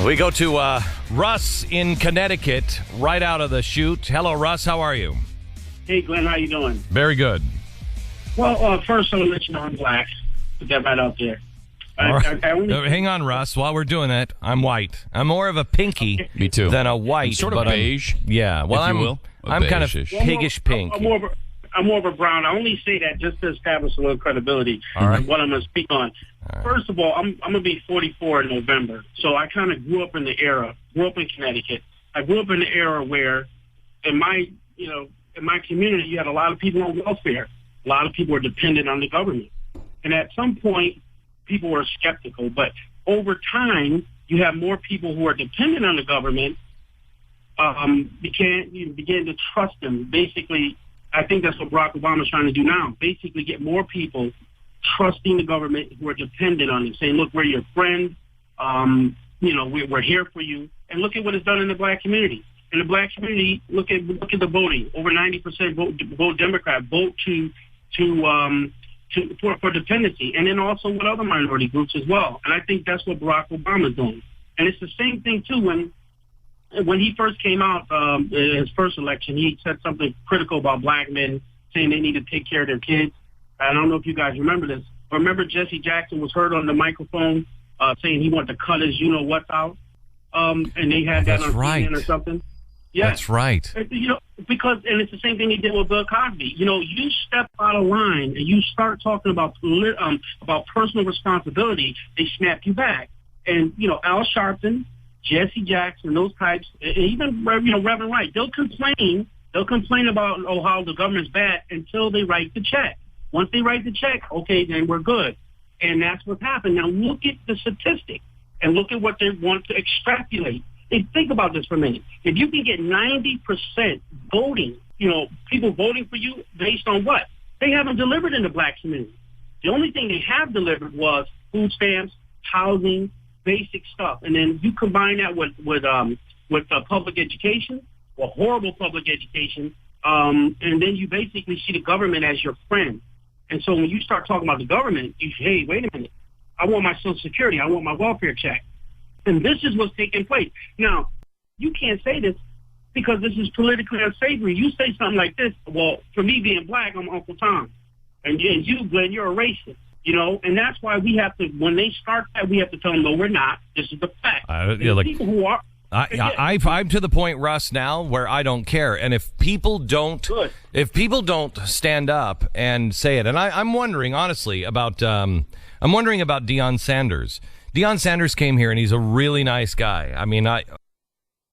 We go to Russ in Connecticut, right out of the chute. Hello, Russ. How are you? Hey, Glenn. How you doing? Very good. Well, first I want to let you know I'm black. Put that right out there. All right. Hang on, Russ. While we're doing that, I'm white. I'm more of a pinky Me too. than a white. I'm sort of beige. Yeah. Well, if you will. I'm kind of beige-ish. piggish pink. I'm more of a brown. I only say that just to establish a little credibility All right. of what I'm going to speak on. right. First of all, I'm going to be 44 in November. So I kind of grew up in the era, grew up in Connecticut. I grew up in the era where in my community, you had a lot of people on welfare. A lot of people were dependent on the government. And at some point, people were skeptical. But over time, you have more people who are dependent on the government began to trust them. Basically, I think that's what Barack Obama is trying to do now. Basically, get more people trusting the government who are dependent on it, saying, look, we're your friend. We're here for you. And look at what it's done in the black community. In the black community, look at the voting. Over 90% vote Democrat, vote for dependency. And then also with other minority groups as well. And I think that's what Barack Obama is doing. And it's the same thing, too, when he first came out, his first election, he said something critical about black men, saying they need to take care of their kids. I don't know if you guys remember this. But remember Jesse Jackson was heard on the microphone saying he wanted to cut his you-know-what's out? And they had that on CNN or something. Yeah. That's right. Because it's the same thing he did with Bill Cosby. You step out of line and you start talking about personal responsibility, they snap you back. And, Al Sharpton, Jesse Jackson, those types, even, Reverend Wright, they'll complain about, how the government's bad until they write the check. Once they write the check, okay, then we're good. And that's what's happened. Now look at the statistic and look at what they want to extrapolate. And think about this for a minute. If you can get 90% voting, people voting for you based on what? They haven't delivered in the black community. The only thing they have delivered was food stamps, housing, basic stuff. And then you combine that with public education, or horrible public education, and then you basically see the government as your friend. And so when you start talking about the government, you say, hey, wait a minute. I want my Social Security. I want my welfare check. And this is what's taking place. Now, you can't say this because this is politically unsavory. You say something like this, well, for me being black, I'm Uncle Tom. And you, Glenn, you're a racist. And that's why we have to, when they start that, we have to tell them, no, we're not. This is the fact. People who are... I'm to the point, Russ, now where I don't care. And if people don't stand up and say it, and I'm wondering, honestly, about Deion Sanders. Deion Sanders came here, and he's a really nice guy. I mean,